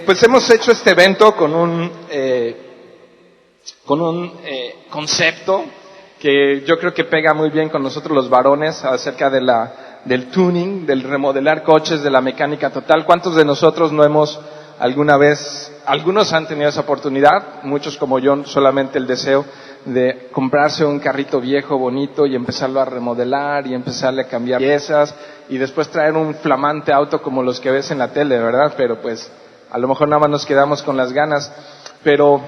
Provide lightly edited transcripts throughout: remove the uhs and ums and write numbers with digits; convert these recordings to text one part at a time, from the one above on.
Pues hemos hecho este evento con un concepto que yo creo que pega muy bien con nosotros los varones acerca del tuning, del remodelar coches, de la mecánica total. ¿Cuántos de nosotros no hemos alguna vez, algunos han tenido esa oportunidad, muchos como yo, solamente el deseo de comprarse un carrito viejo, bonito y empezarlo a remodelar y empezarle a cambiar piezas y después traer un flamante auto como los que ves en la tele, ¿verdad? Pero pues a lo mejor nada más nos quedamos con las ganas, pero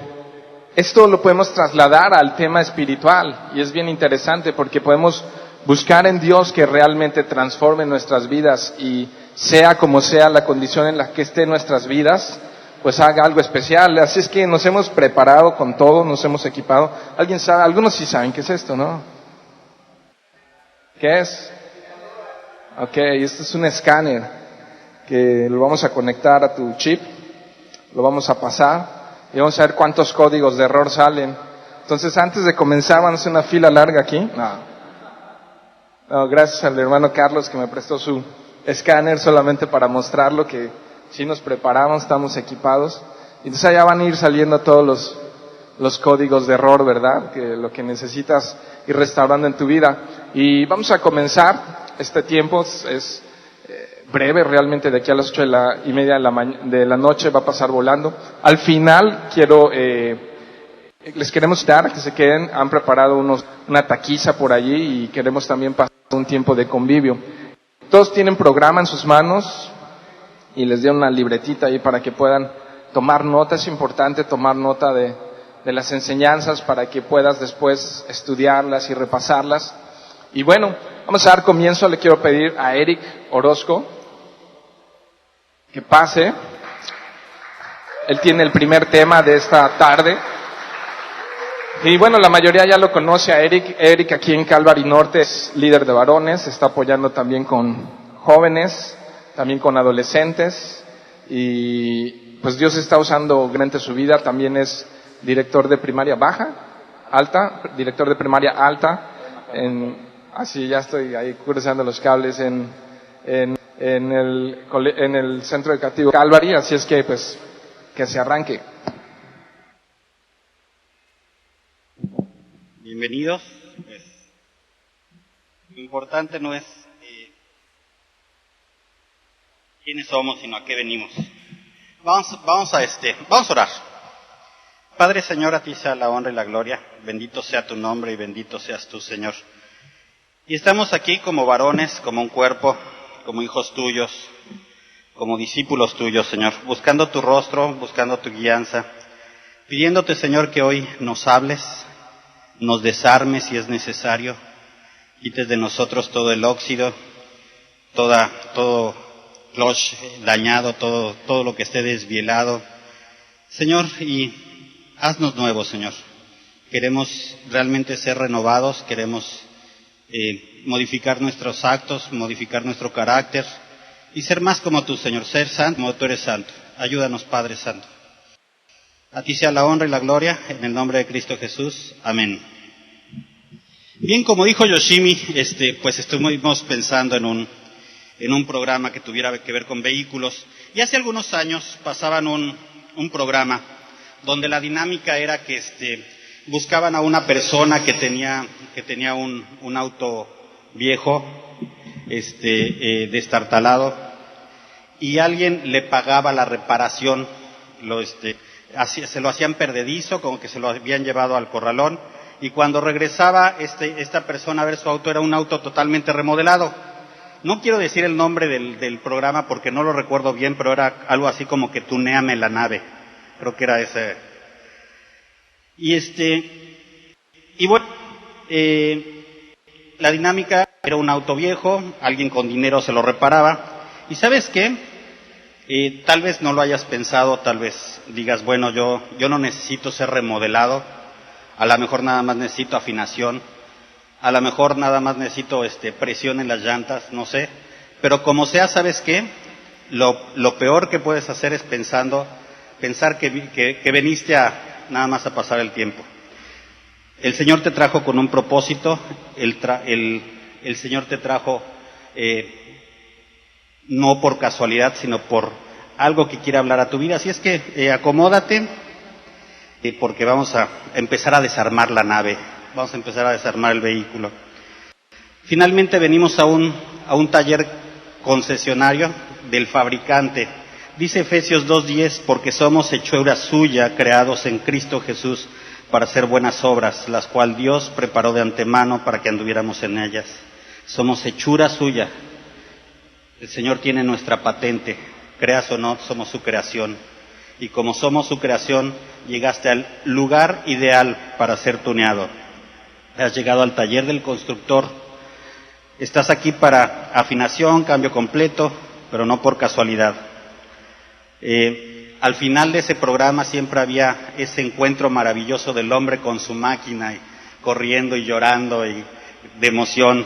esto lo podemos trasladar al tema espiritual y es bien interesante porque podemos buscar en Dios que realmente transforme nuestras vidas y sea como sea la condición en la que esté nuestras vidas, pues haga algo especial. Así es que nos hemos preparado con todo, nos hemos equipado. ¿Alguien sabe? Algunos sí saben qué es esto, ¿no? ¿Qué es? Ok, esto es un escáner que lo vamos a conectar a tu chip, lo vamos a pasar y vamos a ver cuántos códigos de error salen. Entonces, antes de comenzar, vamos a hacer una fila larga aquí. No, gracias al hermano Carlos que me prestó su escáner solamente para mostrarlo que sí nos preparamos, estamos equipados. Entonces allá van a ir saliendo todos los códigos de error, ¿verdad? Que lo que necesitas ir restaurando en tu vida. Y vamos a comenzar. Este tiempo es breve, realmente de aquí a las 8:30 de la noche va a pasar volando. Al final les queremos dar que se queden, han preparado una taquiza por allí y queremos también pasar un tiempo de convivio. Todos tienen programa en sus manos y les dieron una libretita ahí para que puedan tomar nota. Es importante tomar nota de las enseñanzas para que puedas después estudiarlas y repasarlas. Y bueno, vamos a dar comienzo. Le quiero pedir a Eric Orozco que pase. Él tiene el primer tema de esta tarde. Y bueno, la mayoría ya lo conoce a Eric. Eric aquí en Calvary Norte es líder de varones, está apoyando también con jóvenes, también con adolescentes. Y pues Dios está usando grande su vida. También es director de primaria director de primaria alta. Así ya estoy ahí cruzando los cables en el centro educativo Calvary. Así es que pues que se arranque. Bienvenidos. Pues, lo importante no es quiénes somos, sino a qué venimos. Vamos a orar. Padre, Señor, a ti sea la honra y la gloria. Bendito sea tu nombre y bendito seas tú, Señor. Y estamos aquí como varones, como un cuerpo, como hijos tuyos, como discípulos tuyos, Señor, buscando tu rostro, buscando tu guianza, pidiéndote, Señor, que hoy nos hables, nos desarmes si es necesario, quites de nosotros todo el óxido, todo clutch dañado, todo lo que esté desvielado, Señor, y haznos nuevos, Señor. Queremos realmente ser renovados, queremos modificar nuestros actos, modificar nuestro carácter y ser más como tú, Señor, ser santo como tú eres santo. Ayúdanos, Padre Santo. A ti sea la honra y la gloria, en el nombre de Cristo Jesús. Amén. Bien, como dijo Yoshimi, pues estuvimos pensando en un programa que tuviera que ver con vehículos. Y hace algunos años pasaban un programa donde la dinámica era que buscaban a una persona que tenía un auto viejo, destartalado, y alguien le pagaba la reparación, se lo hacían perdedizo, como que se lo habían llevado al corralón, y cuando regresaba esta persona a ver su auto, era un auto totalmente remodelado. No quiero decir el nombre del programa porque no lo recuerdo bien, pero era algo así como que tunéame la nave, creo que era ese. Y bueno, la dinámica era un auto viejo, alguien con dinero se lo reparaba, y ¿sabes qué? Tal vez no lo hayas pensado, tal vez digas, bueno, yo no necesito ser remodelado, a lo mejor nada más necesito afinación, a lo mejor nada más necesito presión en las llantas, no sé, pero como sea, ¿sabes qué? Lo peor que puedes hacer es pensar que viniste nada más a pasar el tiempo. El Señor te trajo con un propósito, el Señor te trajo no por casualidad, sino por algo que quiere hablar a tu vida. Así es que acomódate, porque vamos a empezar a desarmar la nave, vamos a empezar a desarmar el vehículo. Finalmente venimos a un taller concesionario del fabricante. Dice Efesios 2:10, porque somos hechura suya, creados en Cristo Jesús, para hacer buenas obras, las cuales Dios preparó de antemano para que anduviéramos en ellas. Somos hechura suya. El Señor tiene nuestra patente, creas o no, somos su creación. Y como somos su creación, llegaste al lugar ideal para ser tuneado. Has llegado al taller del constructor. Estás aquí para afinación, cambio completo, pero no por casualidad. Al final de ese programa siempre había ese encuentro maravilloso del hombre con su máquina, y corriendo y llorando y de emoción,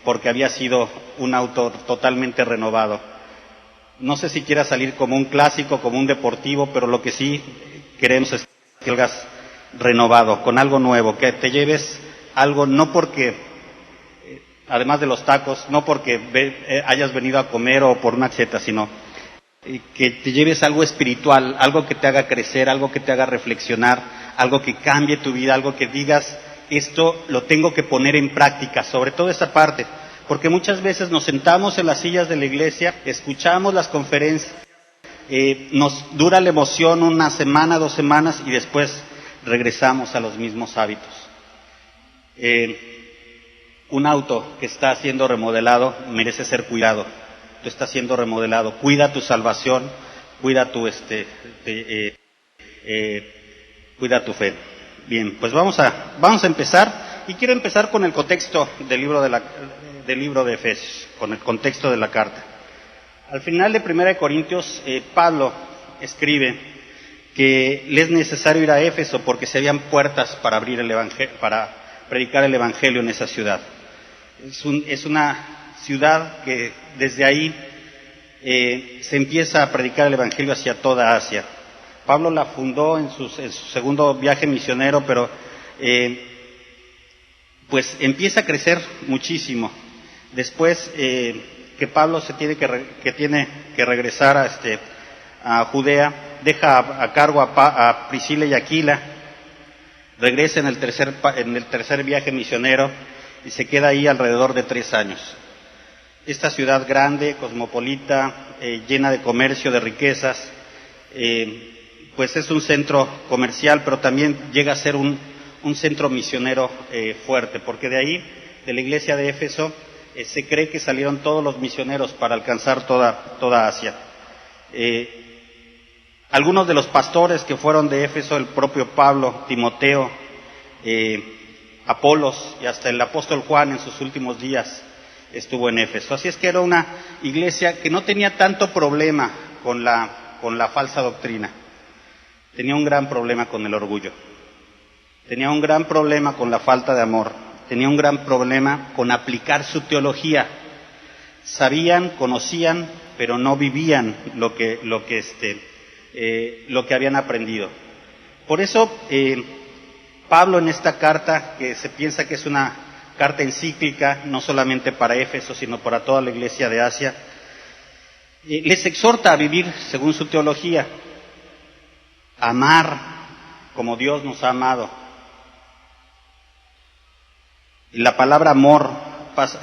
porque había sido un auto totalmente renovado. No sé si quieras salir como un clásico, como un deportivo, pero lo que sí queremos es que salgas renovado, con algo nuevo, que te lleves algo, no porque, además de los tacos, no porque hayas venido a comer o por una cheta, sino que te lleves algo espiritual, algo que te haga crecer, algo que te haga reflexionar, algo que cambie tu vida, algo que digas, esto lo tengo que poner en práctica, sobre todo esa parte, porque muchas veces nos sentamos en las sillas de la iglesia, escuchamos las conferencias, nos dura la emoción una semana, 2 semanas y después regresamos a los mismos hábitos. Un auto que está siendo remodelado merece ser cuidado. Tú estás siendo remodelado. Cuida tu salvación, cuida tu cuida tu fe. Bien, pues vamos a empezar, y quiero empezar con el contexto del libro de Efesios, con el contexto de la carta. Al final de 1 Corintios, Pablo escribe que le es necesario ir a Éfeso porque se habían puertas para abrir el evangelio, para predicar el evangelio en esa ciudad. Es una ciudad que desde ahí se empieza a predicar el evangelio hacia toda Asia. Pablo la fundó en su segundo viaje misionero, pero pues empieza a crecer muchísimo. Después que Pablo tiene que regresar a Judea, deja a cargo a Priscila y Aquila, regresa en el tercer viaje misionero y se queda ahí alrededor de 3 años. Esta ciudad grande, cosmopolita, llena de comercio, de riquezas, pues es un centro comercial, pero también llega a ser un centro misionero fuerte, porque de ahí, de la iglesia de Éfeso, se cree que salieron todos los misioneros para alcanzar toda Asia. Algunos de los pastores que fueron de Éfeso, el propio Pablo, Timoteo, Apolos y hasta el apóstol Juan en sus últimos días estuvo en Éfeso. Así es que era una iglesia que no tenía tanto problema con la falsa doctrina. Tenía un gran problema con el orgullo. Tenía un gran problema con la falta de amor. Tenía un gran problema con aplicar su teología. Sabían, conocían, pero no vivían lo que habían aprendido. Por eso, Pablo en esta carta, que se piensa que es una carta encíclica, no solamente para Éfeso, sino para toda la iglesia de Asia, les exhorta a vivir según su teología, a amar como Dios nos ha amado. Y la palabra amor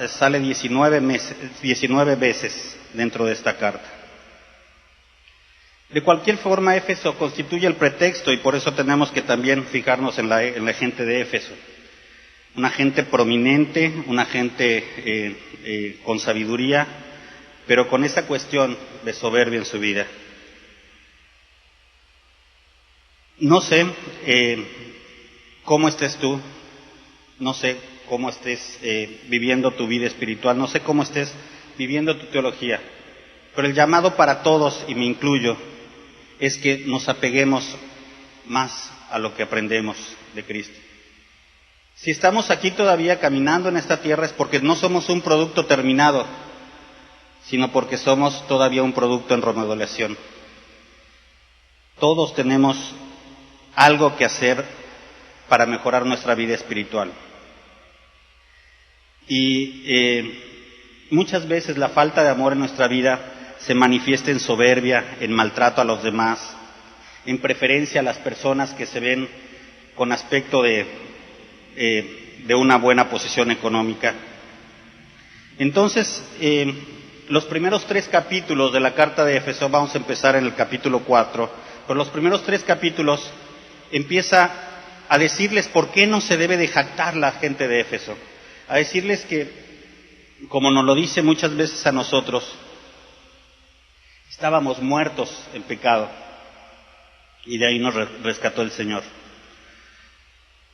sale 19 veces dentro de esta carta. De cualquier forma, Éfeso constituye el pretexto, y por eso tenemos que también fijarnos en la gente de Éfeso. Una gente prominente, una gente con sabiduría, pero con esa cuestión de soberbia en su vida. No sé cómo estés tú, no sé cómo estés viviendo tu vida espiritual, no sé cómo estés viviendo tu teología, pero el llamado para todos, y me incluyo, es que nos apeguemos más a lo que aprendemos de Cristo. Si estamos aquí todavía caminando en esta tierra es porque no somos un producto terminado, sino porque somos todavía un producto en remodelación. Todos tenemos algo que hacer para mejorar nuestra vida espiritual. Y muchas veces la falta de amor en nuestra vida se manifiesta en soberbia, en maltrato a los demás, en preferencia a las personas que se ven con aspecto de una buena posición económica. Entonces, los primeros 3 capítulos de la carta de Éfeso, vamos a empezar en el capítulo 4, pero los primeros 3 capítulos empieza a decirles por qué no se debe de jactar la gente de Éfeso, a decirles que, como nos lo dice muchas veces a nosotros, estábamos muertos en pecado y de ahí nos rescató el Señor.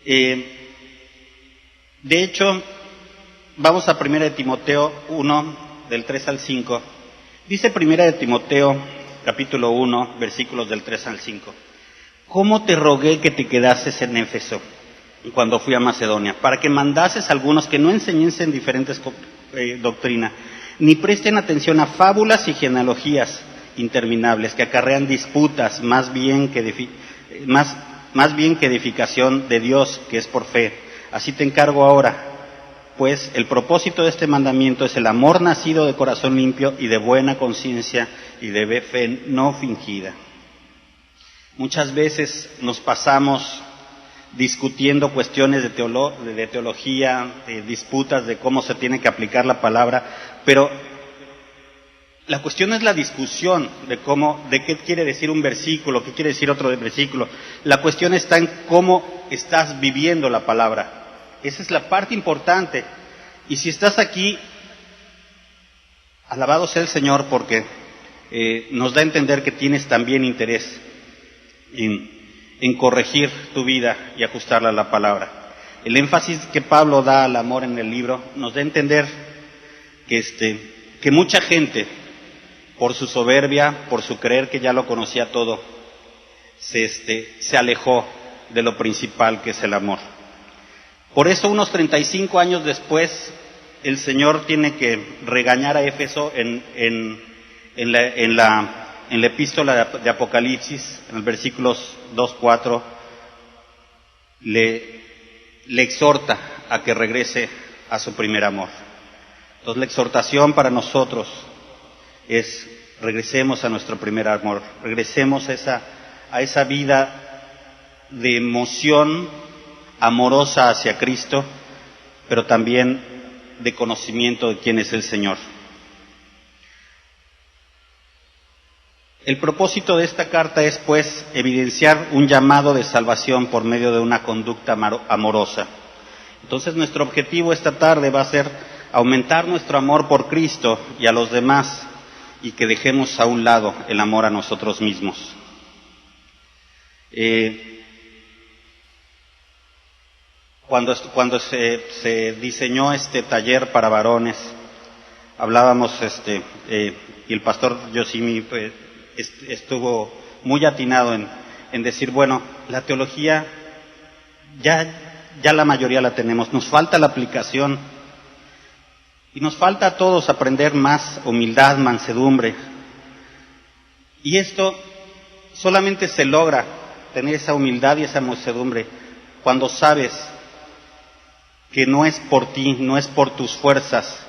De hecho, vamos a 1 de Timoteo 1, del 3 al 5. Dice 1 de Timoteo, capítulo 1, versículos del 3 al 5. ¿Cómo te rogué que te quedases en Éfeso cuando fui a Macedonia? Para que mandases a algunos que no enseñen diferentes doctrinas, ni presten atención a fábulas y genealogías interminables que acarrean disputas más bien que edificación de Dios, que es por fe. Así te encargo ahora, pues el propósito de este mandamiento es el amor nacido de corazón limpio y de buena conciencia y de fe no fingida. Muchas veces nos pasamos discutiendo cuestiones de teología, disputas de cómo se tiene que aplicar la palabra, pero la cuestión no es la discusión de qué quiere decir un versículo, qué quiere decir otro versículo. La cuestión está en cómo estás viviendo la palabra. Esa es la parte importante. Y si estás aquí, alabado sea el Señor, porque nos da a entender que tienes también interés en corregir tu vida y ajustarla a la palabra. El énfasis que Pablo da al amor en el libro nos da a entender que mucha gente, por su soberbia, por su creer que ya lo conocía todo, se alejó de lo principal, que es el amor. Por eso, unos 35 años después, el Señor tiene que regañar a Éfeso en la epístola de Apocalipsis, en los versículos 2-4, le exhorta a que regrese a su primer amor. Entonces, la exhortación para nosotros es: regresemos a nuestro primer amor, regresemos a esa vida de emoción amorosa hacia Cristo, pero también de conocimiento de quién es el Señor. El propósito de esta carta es, pues, evidenciar un llamado de salvación por medio de una conducta amorosa. Entonces, nuestro objetivo esta tarde va a ser aumentar nuestro amor por Cristo y a los demás, y que dejemos a un lado el amor a nosotros mismos. Cuando se diseñó este taller para varones, hablábamos, y el pastor Yosimi estuvo muy atinado en decir, bueno, la teología ya la mayoría la tenemos, nos falta la aplicación, y nos falta a todos aprender más humildad, mansedumbre. Y esto solamente se logra tener esa humildad y esa mansedumbre cuando sabes que no es por ti, no es por tus fuerzas,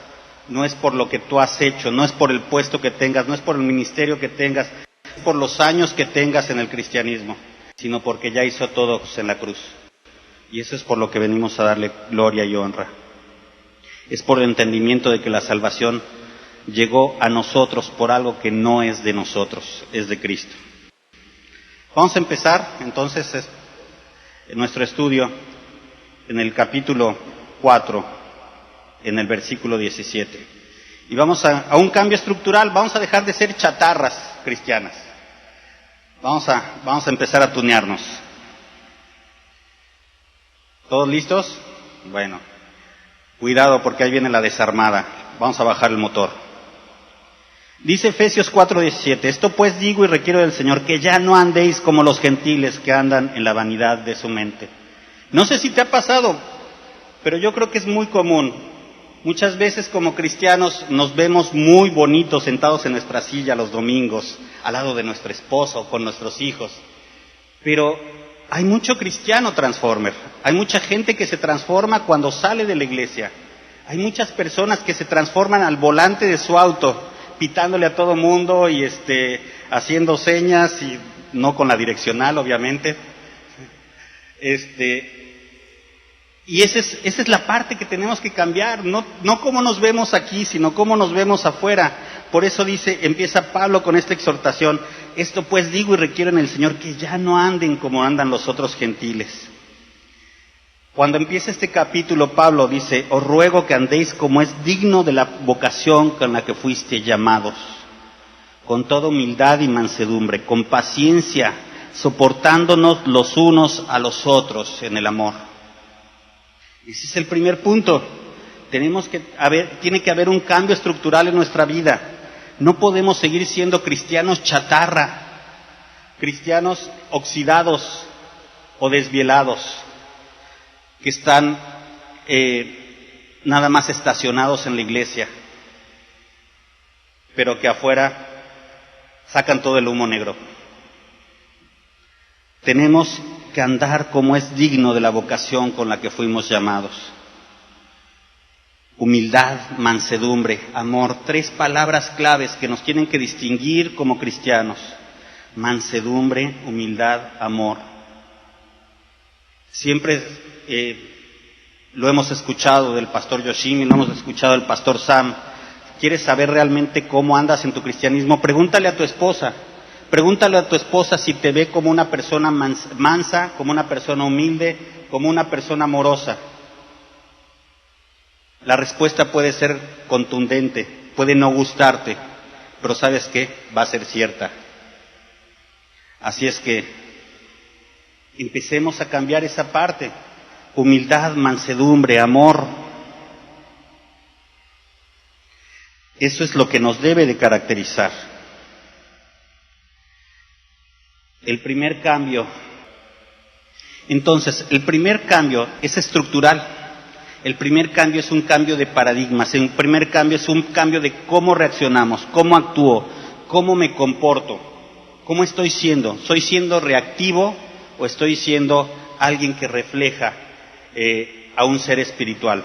no es por lo que tú has hecho, no es por el puesto que tengas, no es por el ministerio que tengas, no es por los años que tengas en el cristianismo, sino porque ya hizo todo en la cruz. Y eso es por lo que venimos a darle gloria y honra. Es por el entendimiento de que la salvación llegó a nosotros por algo que no es de nosotros, es de Cristo. Vamos a empezar entonces nuestro estudio en el capítulo 4, en el versículo 17. Y vamos a un cambio estructural, vamos a dejar de ser chatarras cristianas. Vamos a empezar a tunearnos. ¿Todos listos? Bueno, cuidado porque ahí viene la desarmada. Vamos a bajar el motor. Dice Efesios 4:17, esto pues digo y requiero del Señor, que ya no andéis como los gentiles que andan en la vanidad de su mente. No sé si te ha pasado, pero yo creo que es muy común. Muchas veces como cristianos nos vemos muy bonitos sentados en nuestra silla los domingos, al lado de nuestra esposa o con nuestros hijos. Pero hay mucho cristiano transformer, hay mucha gente que se transforma cuando sale de la iglesia. Hay muchas personas que se transforman al volante de su auto, pitándole a todo mundo y haciendo señas, y no con la direccional, obviamente. Y esa es la parte que tenemos que cambiar, no cómo nos vemos aquí, sino cómo nos vemos afuera. Por eso empieza Pablo con esta exhortación: esto pues digo y requiero en el Señor, que ya no anden como andan los otros gentiles. Cuando empieza este capítulo, Pablo dice: os ruego que andéis como es digno de la vocación con la que fuiste llamados, con toda humildad y mansedumbre, con paciencia, soportándonos los unos a los otros en el amor. Ese es el primer punto. Tiene que haber un cambio estructural en nuestra vida. No podemos seguir siendo cristianos chatarra, cristianos oxidados o desvielados, que están nada más estacionados en la iglesia, pero que afuera sacan todo el humo negro. Tenemos que andar como es digno de la vocación con la que fuimos llamados. Humildad, mansedumbre, amor, 3 palabras claves que nos tienen que distinguir como cristianos: mansedumbre, humildad, amor. Siempre lo hemos escuchado del pastor Yoshimi, lo hemos escuchado del pastor Sam. ¿Quieres saber realmente cómo andas en tu cristianismo? Pregúntale a tu esposa si te ve como una persona mansa, como una persona humilde, como una persona amorosa. La respuesta puede ser contundente, puede no gustarte, pero ¿sabes qué? Va a ser cierta. Así es que empecemos a cambiar esa parte: humildad, mansedumbre, amor. Eso es lo que nos debe de caracterizar. El primer cambio es estructural. El primer cambio es un cambio de paradigmas. El primer cambio es un cambio de cómo reaccionamos, cómo actúo, cómo me comporto, cómo estoy siendo. ¿Soy siendo reactivo o estoy siendo alguien que refleja a un ser espiritual?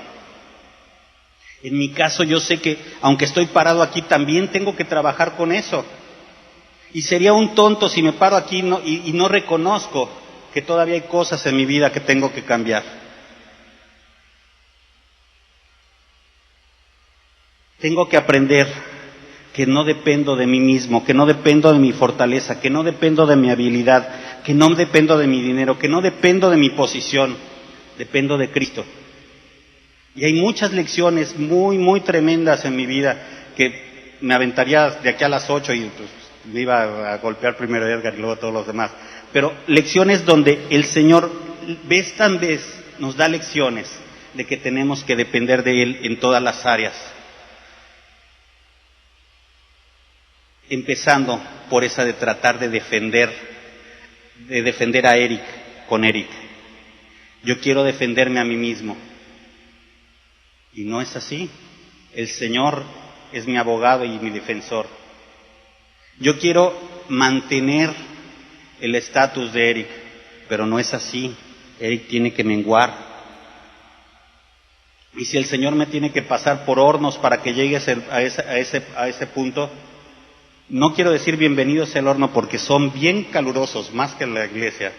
En mi caso, yo sé que aunque estoy parado aquí, también tengo que trabajar con eso. Y sería un tonto si me paro aquí y no reconozco que todavía hay cosas en mi vida que tengo que cambiar. Tengo que aprender que no dependo de mí mismo, que no dependo de mi fortaleza, que no dependo de mi habilidad, que no dependo de mi dinero, que no dependo de mi posición, dependo de Cristo. Y hay muchas lecciones muy, muy tremendas en mi vida que me aventaría de aquí a las 8 y pues, me iba a golpear primero a Edgar y luego a todos los demás. Pero lecciones donde el Señor vez tras vez nos da lecciones de que tenemos que depender de Él en todas las áreas. Empezando por esa de tratar de defender a Eric con Eric. Yo quiero defenderme a mí mismo. Y no es así. El Señor es mi abogado y mi defensor. Yo quiero mantener el estatus de Eric, pero no es así. Eric tiene que menguar. Y si el Señor me tiene que pasar por hornos para que llegue a ese punto, no quiero decir bienvenidos al horno porque son bien calurosos, más que en la iglesia,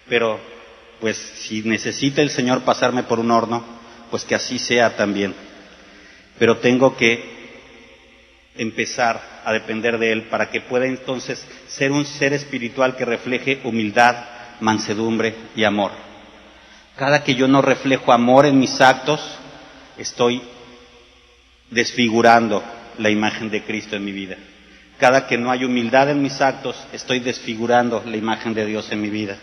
pero pues si necesita el Señor pasarme por un horno, pues que así sea también. Pero tengo que empezar a depender de Él para que pueda entonces ser un ser espiritual que refleje humildad, mansedumbre y amor. Cada que yo no reflejo amor en mis actos, estoy desfigurando la imagen de Cristo en mi vida. Cada que no hay humildad en mis actos, estoy desfigurando la imagen de Dios en mi vida.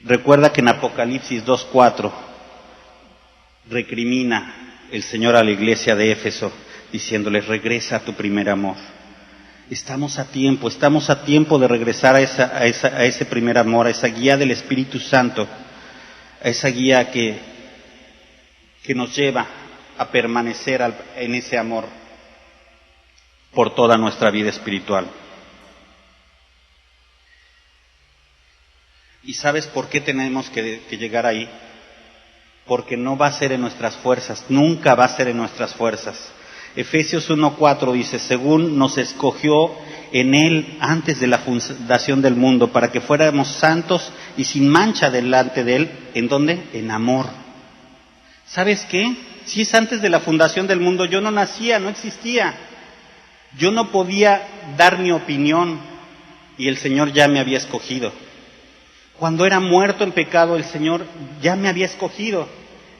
Recuerda que en Apocalipsis 2:4 recrimina el Señor a la iglesia de Éfeso, diciéndoles: regresa a tu primer amor. Estamos a tiempo de regresar a ese primer amor, a esa guía del Espíritu Santo, a esa guía que nos lleva a permanecer en ese amor por toda nuestra vida espiritual. ¿Y sabes por qué tenemos que llegar ahí? porque no va a ser en nuestras fuerzas, nunca va a ser en nuestras fuerzas. Efesios 1:4 dice, según nos escogió en Él antes de la fundación del mundo, para que fuéramos santos y sin mancha delante de Él. ¿En dónde? En amor. ¿Sabes qué? Si es antes de la fundación del mundo, yo no nacía, no existía. Yo no podía dar mi opinión y el Señor ya me había escogido. Cuando era muerto en pecado, el Señor ya me había escogido.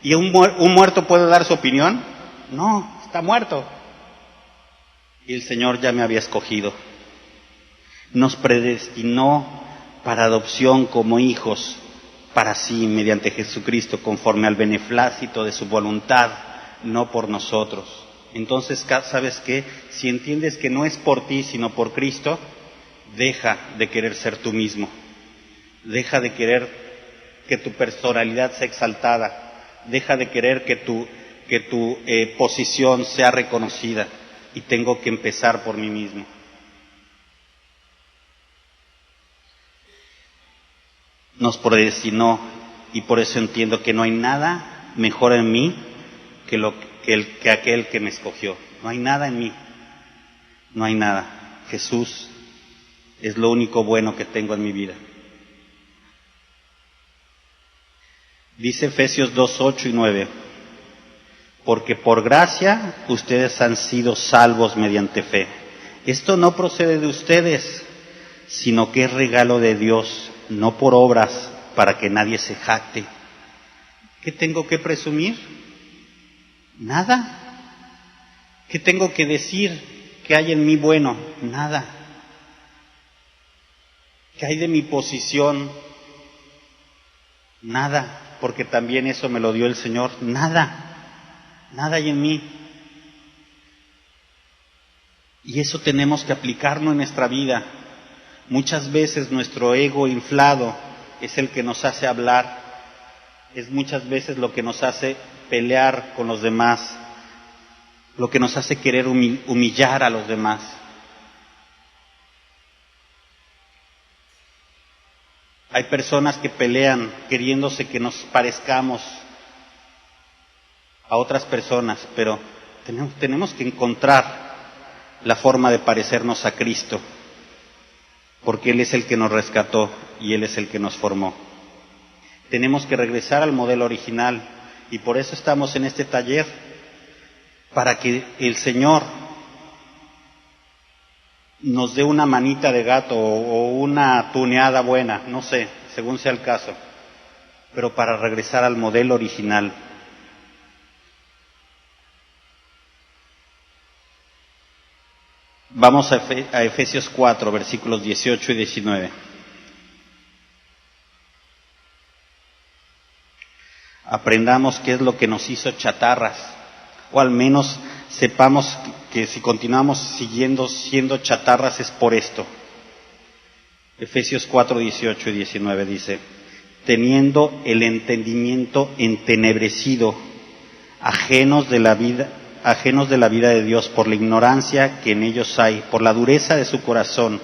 ¿Y un muerto puede dar su opinión? No, está muerto. Y el Señor ya me había escogido. Nos predestinó para adopción como hijos, para sí, mediante Jesucristo, conforme al beneplácito de su voluntad, no por nosotros. Entonces, ¿sabes qué? Si entiendes que no es por ti, sino por Cristo, deja de querer ser tú mismo. Deja de querer que tu personalidad sea exaltada. Deja de querer que tu posición sea reconocida. Y tengo que empezar por mí mismo. Nos predestinó y por eso entiendo que no hay nada mejor en mí que aquel que me escogió. No hay nada en mí. No hay nada. Jesús es lo único bueno que tengo en mi vida. Dice Efesios 2:8 y 9, porque por gracia ustedes han sido salvos mediante fe. Esto no procede de ustedes, sino que es regalo de Dios, no por obras, para que nadie se jacte. ¿Qué tengo que presumir? Nada. ¿Qué tengo que decir que hay en mí bueno? Nada. ¿Qué hay de mi posición? Nada. Porque también eso me lo dio el Señor. Nada hay en mí. Y eso tenemos que aplicarlo en nuestra vida. Muchas veces nuestro ego inflado es el que nos hace hablar, es muchas veces lo que nos hace pelear con los demás, lo que nos hace querer humillar a los demás. Hay personas que pelean queriéndose que nos parezcamos a otras personas, pero tenemos que encontrar la forma de parecernos a Cristo, porque Él es el que nos rescató y Él es el que nos formó. Tenemos que regresar al modelo original y por eso estamos en este taller, para que el Señor nos dé una manita de gato o una tuneada buena, no sé, según sea el caso, pero para regresar al modelo original. Vamos a Efesios 4, versículos 18 y 19. Aprendamos qué es lo que nos hizo chatarras, o al menos sepamos que si continuamos siendo chatarras es por esto. Efesios 4, 18 y 19 dice, teniendo el entendimiento entenebrecido, ajenos de la vida de Dios por la ignorancia que en ellos hay, por la dureza de su corazón,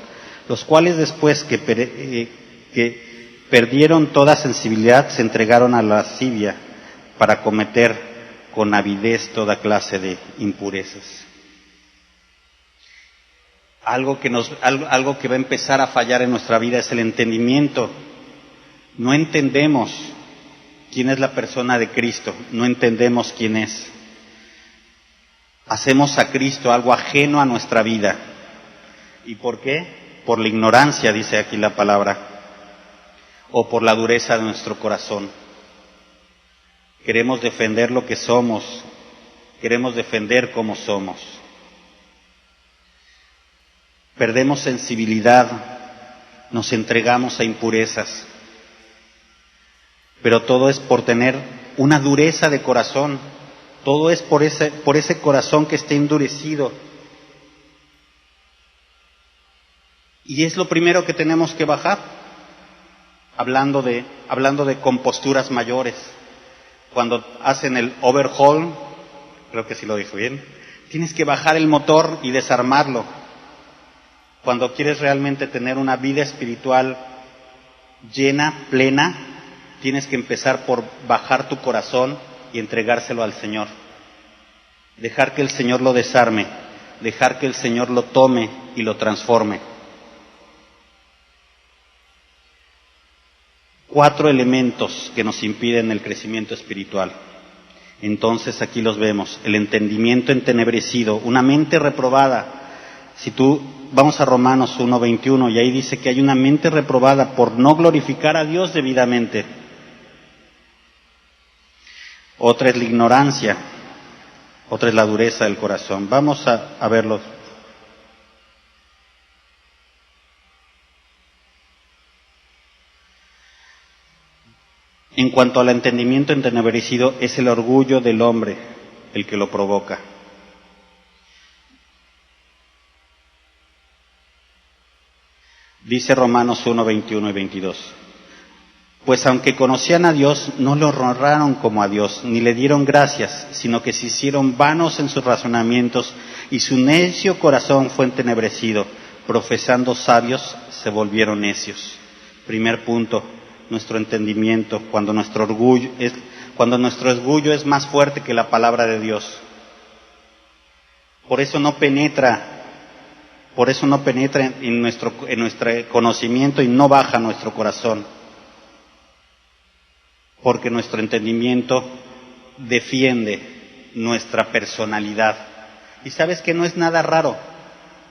los cuales después que perdieron toda sensibilidad se entregaron a la lascivia para cometer con avidez toda clase de impurezas. Algo que va a empezar a fallar en nuestra vida es el entendimiento. No entendemos quién es la persona de Cristo, no entendemos quién es. Hacemos a Cristo algo ajeno a nuestra vida. ¿Y por qué? Por la ignorancia, dice aquí la palabra, o por la dureza de nuestro corazón. Queremos defender lo que somos, queremos defender cómo somos. Perdemos sensibilidad, nos entregamos a impurezas, pero todo es por tener una dureza de corazón. Todo es por ese corazón que está endurecido. Y es lo primero que tenemos que bajar, hablando de composturas mayores. Cuando hacen el overhaul, creo que sí lo dijo bien, tienes que bajar el motor y desarmarlo. Cuando quieres realmente tener una vida espiritual llena, plena, tienes que empezar por bajar tu corazón y entregárselo al Señor. Dejar que el Señor lo desarme, dejar que el Señor lo tome y lo transforme. 4 elementos que nos impiden el crecimiento espiritual. Entonces aquí los vemos: el entendimiento entenebrecido, una mente reprobada. Vamos a Romanos 1:21, y ahí dice que hay una mente reprobada por no glorificar a Dios debidamente. Otra es la ignorancia, otra es la dureza del corazón. Vamos a verlos. En cuanto al entendimiento entenebrecido, es el orgullo del hombre el que lo provoca. Dice Romanos 1:21 y 22. Pues aunque conocían a Dios, no lo honraron como a Dios, ni le dieron gracias, sino que se hicieron vanos en sus razonamientos, y su necio corazón fue entenebrecido. Profesando sabios, se volvieron necios. Primer punto, nuestro entendimiento, cuando nuestro orgullo es más fuerte que la palabra de Dios. Por eso no penetra en nuestro conocimiento y no baja nuestro corazón. Porque nuestro entendimiento defiende nuestra personalidad. Y sabes que no es nada raro,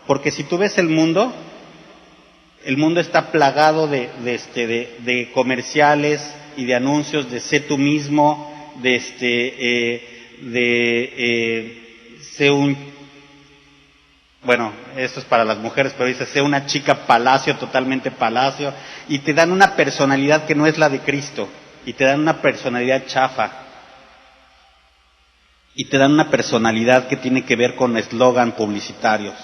porque si tú ves el mundo está plagado de comerciales y de anuncios de sé tú mismo, bueno, esto es para las mujeres, pero dice sé una chica palacio, totalmente palacio, y te dan una personalidad que no es la de Cristo, y te dan una personalidad chafa, y te dan una personalidad que tiene que ver con eslogan publicitarios,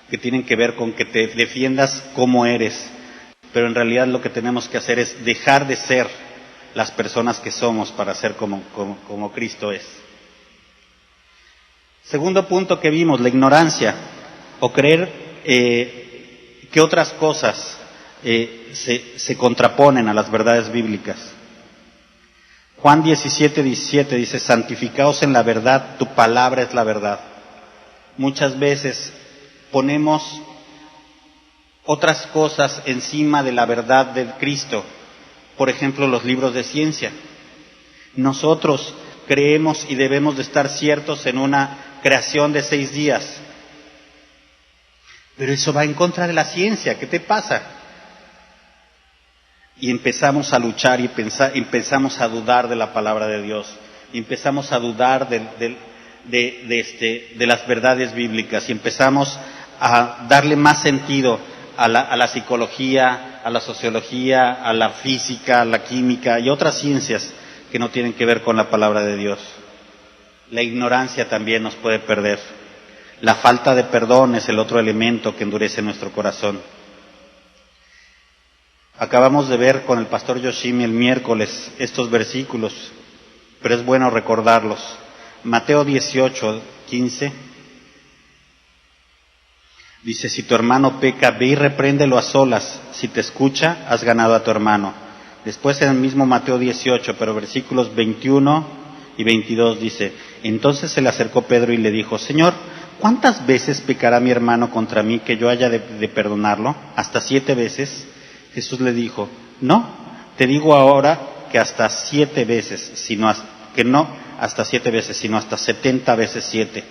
que tienen que ver con que te defiendas como eres, pero en realidad lo que tenemos que hacer es dejar de ser las personas que somos para ser como Cristo es. Segundo punto que vimos, la ignorancia, o creer que otras cosas se contraponen a las verdades bíblicas. Juan 17:17 dice: santificaos en la verdad, tu palabra es la verdad. Muchas veces ponemos otras cosas encima de la verdad de Cristo. Por ejemplo, los libros de ciencia. Nosotros creemos y debemos de estar ciertos en una creación de 6 días. Pero eso va en contra de la ciencia. ¿Qué te pasa? Y empezamos a luchar y empezamos a dudar de la palabra de Dios. Y empezamos a dudar de las verdades bíblicas. Y empezamos a darle más sentido a la psicología, a la sociología, a la física, a la química y otras ciencias que no tienen que ver con la palabra de Dios. La ignorancia también nos puede perder. La falta de perdón es el otro elemento que endurece nuestro corazón. Acabamos de ver con el pastor Yoshimi el miércoles estos versículos, pero es bueno recordarlos. Mateo 18:15 dice: si tu hermano peca, ve y repréndelo a solas. Si te escucha, has ganado a tu hermano. Después en el mismo Mateo 18, pero versículos 21 y 22 dice: entonces se le acercó Pedro y le dijo: Señor, ¿cuántas veces pecará mi hermano contra mí que yo haya de perdonarlo? ¿Hasta 7 veces? Jesús le dijo: no, te digo ahora que hasta 7 veces, que no hasta 7 veces, sino hasta 70 veces 7.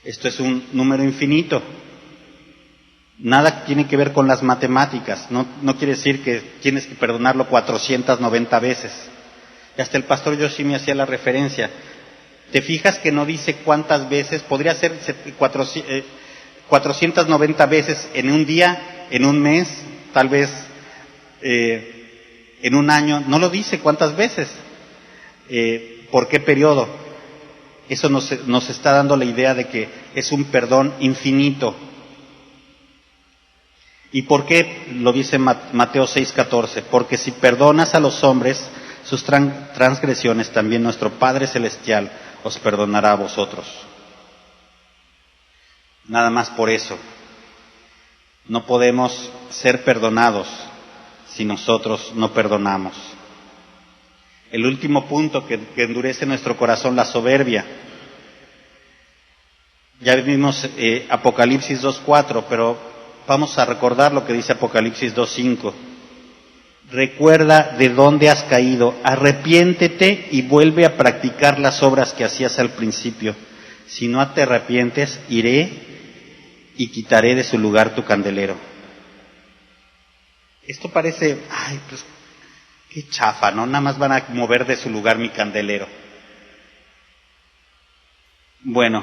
Esto es un número infinito. Nada tiene que ver con las matemáticas. No quiere decir que tienes que perdonarlo 490 veces. Y hasta el pastor Yoshimi hacía la referencia. ¿Te fijas que no dice cuántas veces? Podría ser 490 veces en un día, en un mes, tal vez en un año. No lo dice cuántas veces. ¿Por qué periodo? Eso nos está dando la idea de que es un perdón infinito. ¿Y por qué lo dice Mateo 6:14? Porque si perdonas a los hombres sus transgresiones, también nuestro Padre Celestial os perdonará a vosotros. Nada más por eso. No podemos ser perdonados si nosotros no perdonamos. El último punto que endurece nuestro corazón, la soberbia. Ya vimos Apocalipsis 2:4, pero vamos a recordar lo que dice Apocalipsis 2:5. Recuerda de dónde has caído, arrepiéntete y vuelve a practicar las obras que hacías al principio. Si no te arrepientes, iré y quitaré de su lugar tu candelero. Esto parece, pues qué chafa, ¿no? Nada más van a mover de su lugar mi candelero. Bueno,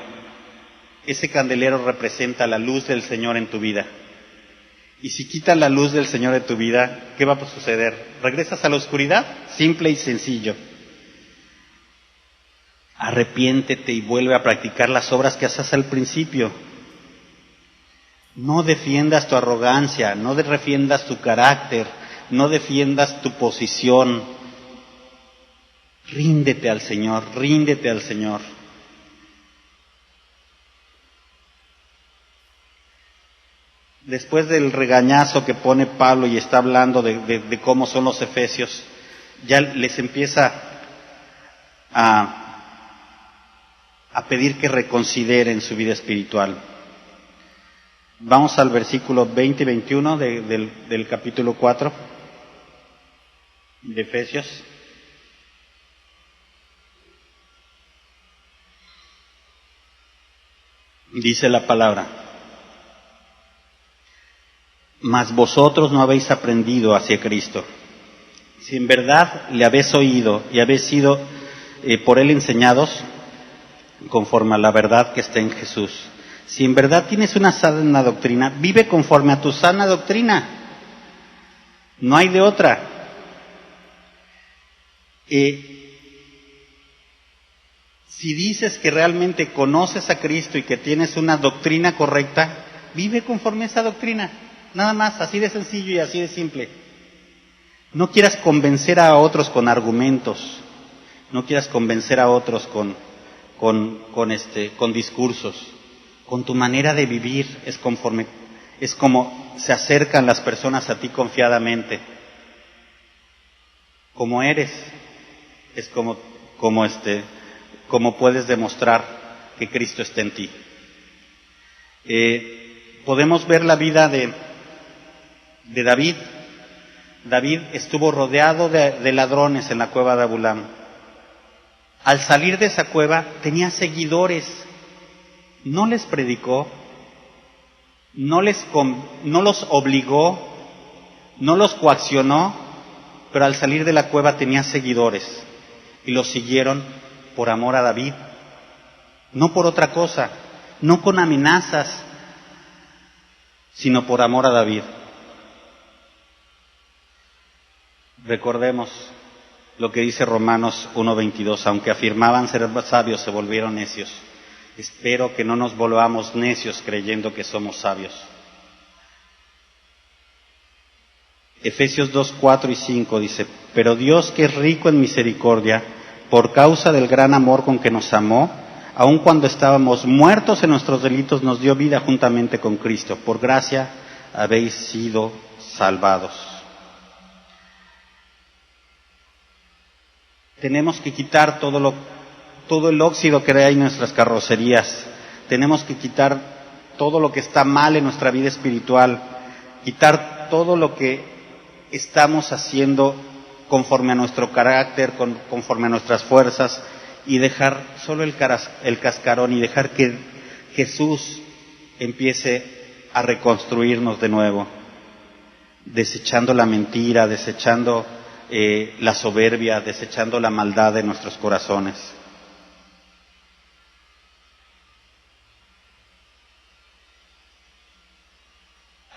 ese candelero representa la luz del Señor en tu vida. Y si quitas la luz del Señor de tu vida, ¿qué va a suceder? ¿Regresas a la oscuridad? Simple y sencillo. Arrepiéntete y vuelve a practicar las obras que hacías al principio. No defiendas tu arrogancia, no defiendas tu carácter, no defiendas tu posición. Ríndete al Señor, ríndete al Señor. Después del regañazo que pone Pablo y está hablando de cómo son los efesios, ya les empieza a pedir que reconsideren su vida espiritual. Vamos al versículo 20 y 21 del capítulo 4 de Efesios. Dice la palabra: mas vosotros no habéis aprendido hacia Cristo. Si en verdad le habéis oído y habéis sido por él enseñados, conforme a la verdad que está en Jesús. Si en verdad tienes una sana doctrina, vive conforme a tu sana doctrina. No hay de otra. Si dices que realmente conoces a Cristo y que tienes una doctrina correcta, vive conforme a esa doctrina. Nada más, así de sencillo y así de simple. No quieras convencer a otros con argumentos. No quieras convencer a otros con discursos. Con tu manera de vivir es como se acercan las personas a ti confiadamente. Como eres, es como puedes demostrar que Cristo está en ti. Podemos ver la vida de David. David estuvo rodeado de ladrones en la cueva de Adulam. Al salir de esa cueva tenía seguidores. No les predicó, no los obligó, no los coaccionó, pero al salir de la cueva tenía seguidores y los siguieron por amor a David, no por otra cosa, no con amenazas, sino por amor a David. Recordemos lo que dice Romanos 1:22, aunque afirmaban ser sabios, se volvieron necios. Espero que no nos volvamos necios creyendo que somos sabios. Efesios 2:4 y 5 dice: pero Dios, que es rico en misericordia, por causa del gran amor con que nos amó, aun cuando estábamos muertos en nuestros delitos, nos dio vida juntamente con Cristo. Por gracia habéis sido salvados. Tenemos que quitar todo el óxido que hay en nuestras carrocerías. Tenemos que quitar todo lo que está mal en nuestra vida espiritual. Quitar todo lo que estamos haciendo conforme a nuestro carácter, conforme a nuestras fuerzas, y dejar solo el cascarón y dejar que Jesús empiece a reconstruirnos de nuevo, desechando la mentira, desechando la soberbia, desechando la maldad de nuestros corazones.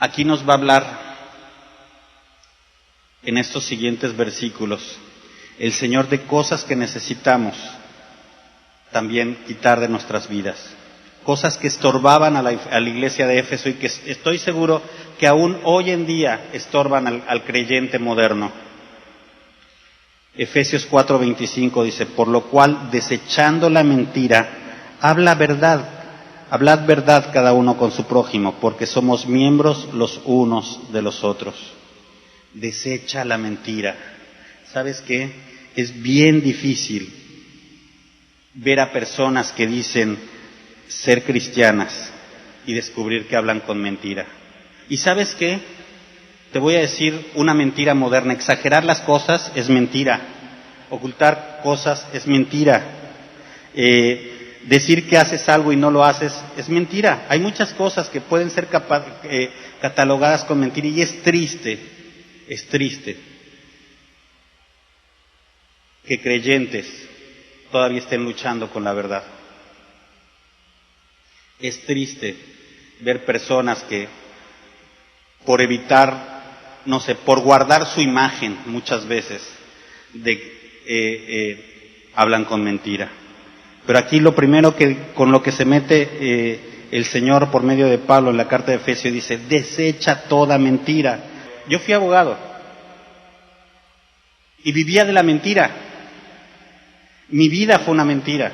Aquí nos va a hablar en estos siguientes versículos el Señor de cosas que necesitamos también quitar de nuestras vidas, cosas que estorbaban a la iglesia de Éfeso y que estoy seguro que aún hoy en día estorban al creyente moderno. Efesios 4:25 dice: por lo cual, desechando la mentira, hablad verdad cada uno con su prójimo, porque somos miembros los unos de los otros. Desecha la mentira. ¿Sabes qué? Es bien difícil ver a personas que dicen ser cristianas y descubrir que hablan con mentira. ¿Y sabes qué? Te voy a decir una mentira moderna. Exagerar las cosas es mentira. Ocultar cosas es mentira. Decir que haces algo y no lo haces es mentira. Hay muchas cosas que pueden ser catalogadas con mentira y es triste que creyentes todavía estén luchando con la verdad. Es triste ver personas que por evitar, no sé, por guardar su imagen muchas veces, hablan con mentira. Pero aquí lo primero con lo que se mete el Señor por medio de Pablo en la carta de Efesios dice, desecha toda mentira. Yo fui abogado y vivía de la mentira. Mi vida fue una mentira.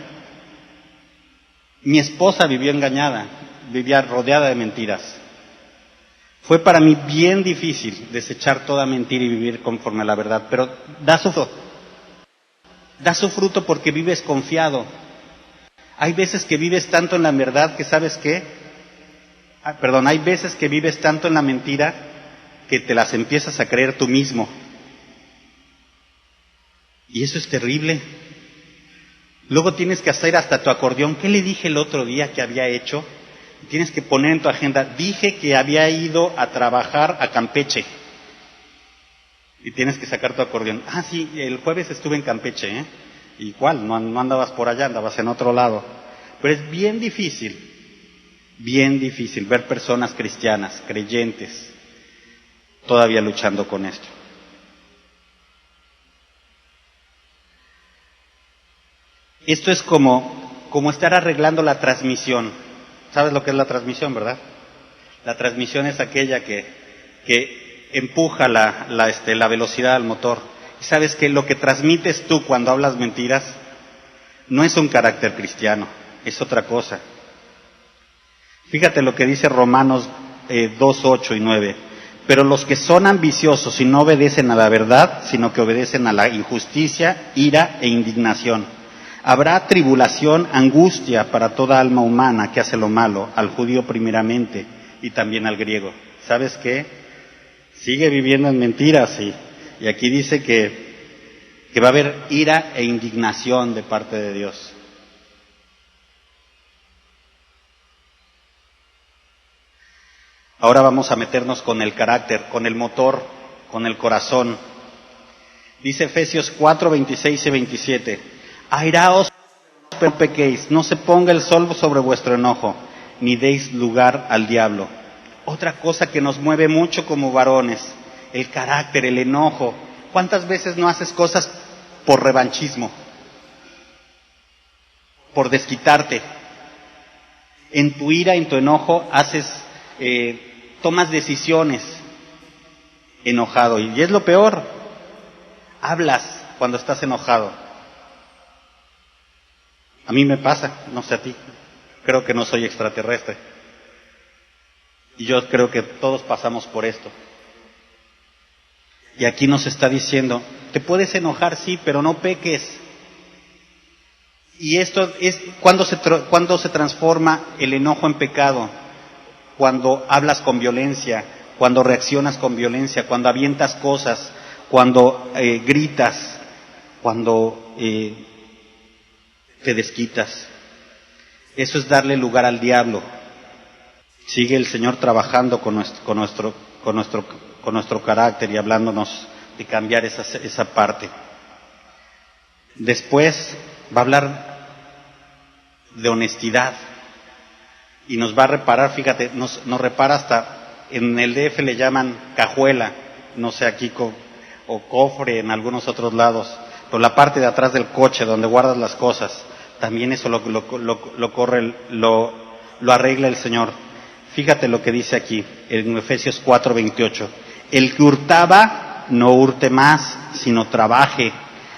Mi esposa vivió engañada, vivía rodeada de mentiras. Fue para mí bien difícil desechar toda mentira y vivir conforme a la verdad, pero da su fruto porque vives confiado. Hay veces que vives tanto en la verdad que ¿sabes qué? Hay veces que vives tanto en la mentira que te las empiezas a creer tú mismo. Y eso es terrible. Luego tienes que hacer hasta tu acordeón. ¿Qué le dije el otro día que había hecho? Tienes que poner en tu agenda, dije que había ido a trabajar a Campeche. Y tienes que sacar tu acordeón. Ah, sí, el jueves estuve en Campeche, Igual, no andabas por allá, andabas en otro lado. Pero es bien difícil ver personas cristianas, creyentes, todavía luchando con esto. Esto es como estar arreglando la transmisión. ¿Sabes lo que es la transmisión, verdad? La transmisión es aquella que empuja la velocidad al motor. Y sabes que lo que transmites tú cuando hablas mentiras no es un carácter cristiano, es otra cosa. Fíjate lo que dice Romanos 2, 8 y 9. Pero los que son ambiciosos y no obedecen a la verdad, sino que obedecen a la injusticia, ira e indignación. Habrá tribulación, angustia para toda alma humana que hace lo malo, al judío primeramente y también al griego. ¿Sabes qué? Sigue viviendo en mentiras y aquí dice que va a haber ira e indignación de parte de Dios. Ahora vamos a meternos con el carácter, con el motor, con el corazón. Dice Efesios 4, 26 y 27. Airaos, pero no pequéis, no se ponga el sol sobre vuestro enojo, ni deis lugar al diablo. Otra cosa que nos mueve mucho como varones, el carácter, el enojo. ¿Cuántas veces no haces cosas por revanchismo? Por desquitarte. En tu ira, en tu enojo, tomas decisiones enojado. Y es lo peor, hablas cuando estás enojado. A mí me pasa, no sé a ti, creo que no soy extraterrestre. Y yo creo que todos pasamos por esto. Y aquí nos está diciendo, te puedes enojar, sí, pero no peques. Y esto es cuando se transforma el enojo en pecado. Cuando hablas con violencia, cuando reaccionas con violencia, cuando avientas cosas, cuando gritas, cuando te desquitas. Eso es darle lugar al diablo. Sigue el Señor trabajando con nuestro carácter y hablándonos de cambiar esa parte. Después va a hablar de honestidad y nos va a reparar, fíjate, nos repara hasta, en el DF le llaman cajuela, no sé aquí, o cofre en algunos otros lados, pero la parte de atrás del coche donde guardas las cosas, también eso lo arregla el Señor. Fíjate lo que dice aquí, en Efesios 4:28. El que hurtaba, no hurte más, sino trabaje,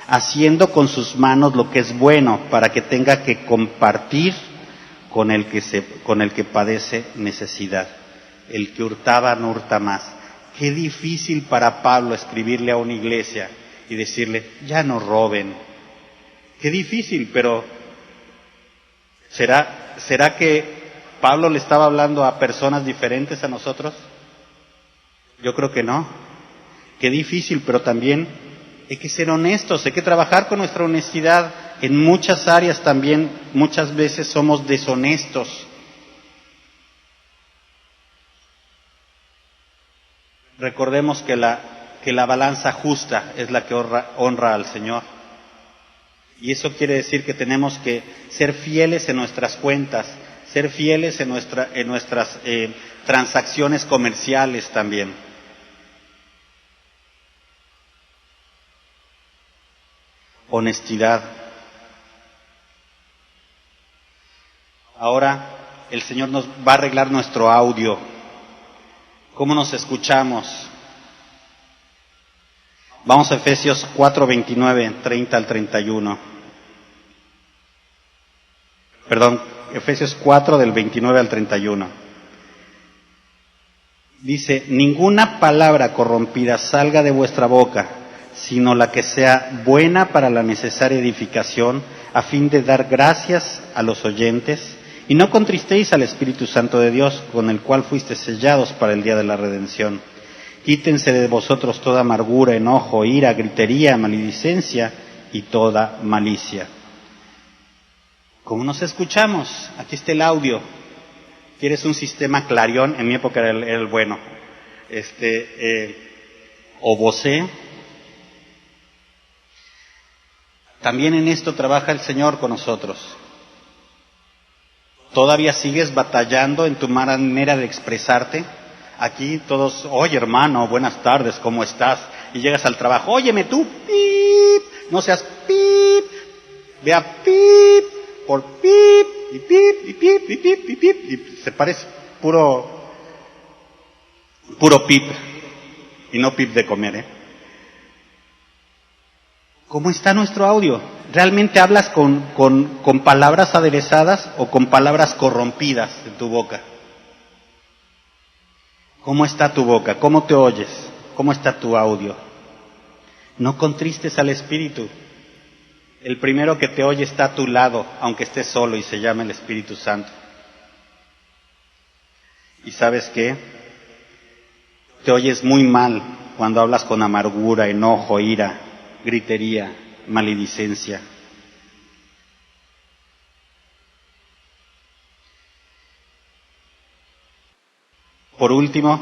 haciendo con sus manos lo que es bueno, para que tenga que compartir con el que padece necesidad. El que hurtaba, no hurta más. Qué difícil para Pablo escribirle a una iglesia y decirle, ya no roben. Qué difícil, pero ¿será que Pablo le estaba hablando a personas diferentes a nosotros? Yo creo que no. Qué difícil, pero también hay que ser honestos, hay que trabajar con nuestra honestidad. En muchas áreas también, muchas veces somos deshonestos. Recordemos que la balanza justa es la que honra al Señor. Y eso quiere decir que tenemos que ser fieles en nuestras cuentas, ser fieles en nuestras transacciones comerciales también. Honestidad. Ahora el Señor nos va a arreglar nuestro audio. ¿Cómo nos escuchamos? Vamos a Efesios 4:29, 30 al 31. Perdón, Efesios 4 del 29 al 31. Dice, ninguna palabra corrompida salga de vuestra boca, sino la que sea buena para la necesaria edificación, a fin de dar gracias a los oyentes. Y no contristéis al Espíritu Santo de Dios, con el cual fuisteis sellados para el día de la redención. Quítense de vosotros toda amargura, enojo, ira, gritería, maledicencia y toda malicia. ¿Cómo nos escuchamos? Aquí está el audio. ¿Quieres un sistema Clarion? En mi época era el bueno. O Bose. También en esto trabaja el Señor con nosotros. ¿Todavía sigues batallando en tu manera de expresarte? Aquí todos, oye hermano, buenas tardes, ¿cómo estás? Y llegas al trabajo, óyeme tú, pip, no seas pip, vea pip, por pip, y pip, y pip, y pip, y pip, y se parece puro pip, y no pip de comer, ¿Cómo está nuestro audio? ¿Realmente hablas con palabras aderezadas o con palabras corrompidas en tu boca? ¿Cómo está tu boca? ¿Cómo te oyes? ¿Cómo está tu audio? No contristes al Espíritu. El primero que te oye está a tu lado, aunque estés solo, y se llama el Espíritu Santo. ¿Y sabes qué? Te oyes muy mal cuando hablas con amargura, enojo, ira, gritería, maledicencia. Por último,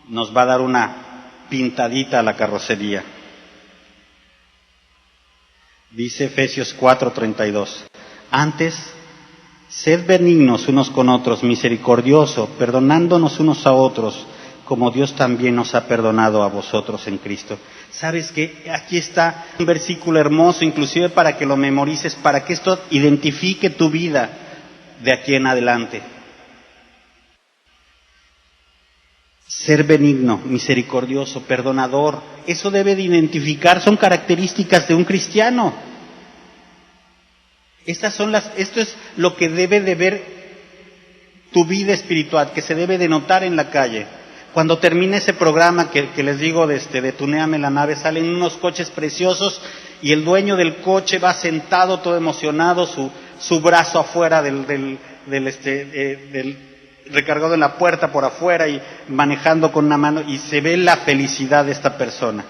nos va a dar una pintadita a la carrocería. Dice Efesios 4:32. Antes, sed benignos unos con otros, misericordiosos, perdonándonos unos a otros, como Dios también nos ha perdonado a vosotros en Cristo. ¿Sabes qué? Aquí está un versículo hermoso, inclusive para que lo memorices, para que esto identifique tu vida de aquí en adelante. Ser benigno, misericordioso, perdonador, eso debe de identificar, son características de un cristiano. Esto es lo que debe de ver tu vida espiritual, que se debe de notar en la calle. Cuando termine ese programa que les digo de Tunéame la nave, salen unos coches preciosos y el dueño del coche va sentado todo emocionado, su brazo afuera del recargado en la puerta por afuera y manejando con una mano, y se ve la felicidad de esta persona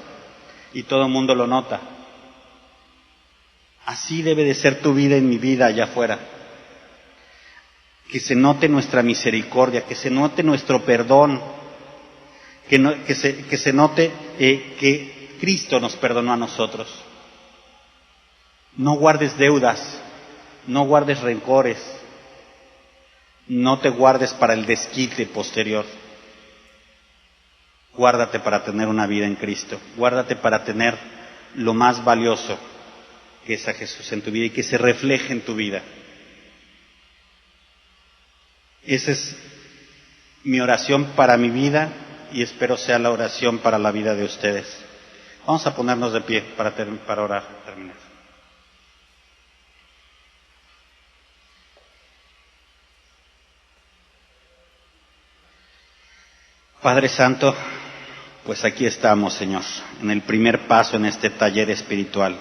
y todo el mundo lo nota. Así debe de ser tu vida y mi vida allá afuera. Que se note nuestra misericordia, que se note nuestro perdón, que se note que Cristo nos perdonó a nosotros. No guardes deudas, no guardes rencores, no te guardes para el desquite posterior. Guárdate para tener una vida en Cristo, guárdate para tener lo más valioso, que es a Jesús en tu vida y que se refleje en tu vida. Esa es mi oración para mi vida y espero sea la oración para la vida de ustedes. Vamos a ponernos de pie para orar, terminar. Padre Santo, Pues aquí estamos, Señor, en el primer paso en este taller espiritual,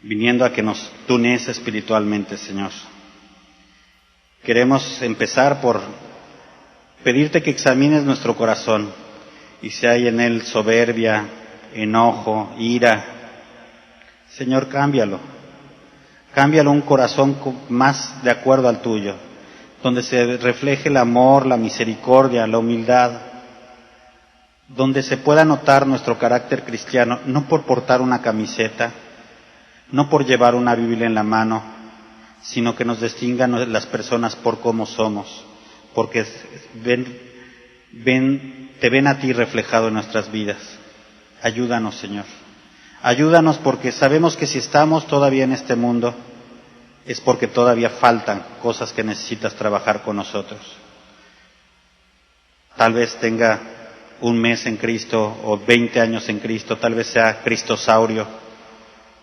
viniendo a que nos tunes espiritualmente, Señor. Queremos empezar por pedirte que examines nuestro corazón y si hay en él soberbia, enojo, ira, Señor, cámbialo. Cámbialo un corazón más de acuerdo al tuyo, donde se refleje el amor, la misericordia, la humildad, donde se pueda notar nuestro carácter cristiano, no por portar una camiseta, no por llevar una Biblia en la mano, sino que nos distingan las personas por cómo somos, porque te ven a ti reflejado en nuestras vidas. Ayúdanos, Señor. Ayúdanos porque sabemos que si estamos todavía en este mundo es porque todavía faltan cosas que necesitas trabajar con nosotros. Tal vez tenga un mes en Cristo o 20 años en Cristo, tal vez sea cristosaurio,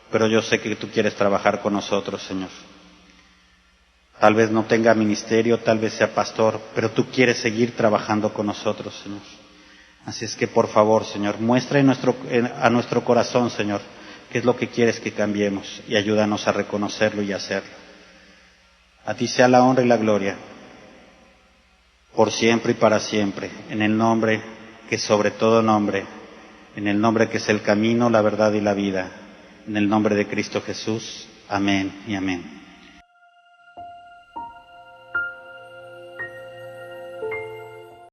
pero yo sé que tú quieres trabajar con nosotros, Señor. Tal vez no tenga ministerio, tal vez sea pastor, pero tú quieres seguir trabajando con nosotros, Señor. Así es que por favor, Señor, muestra a nuestro corazón, Señor, qué es lo que quieres que cambiemos y ayúdanos a reconocerlo y hacerlo. A ti sea la honra y la gloria, por siempre y para siempre, en el nombre que es sobre todo nombre, en el nombre que es el camino, la verdad y la vida, en el nombre de Cristo Jesús. Amén y amén.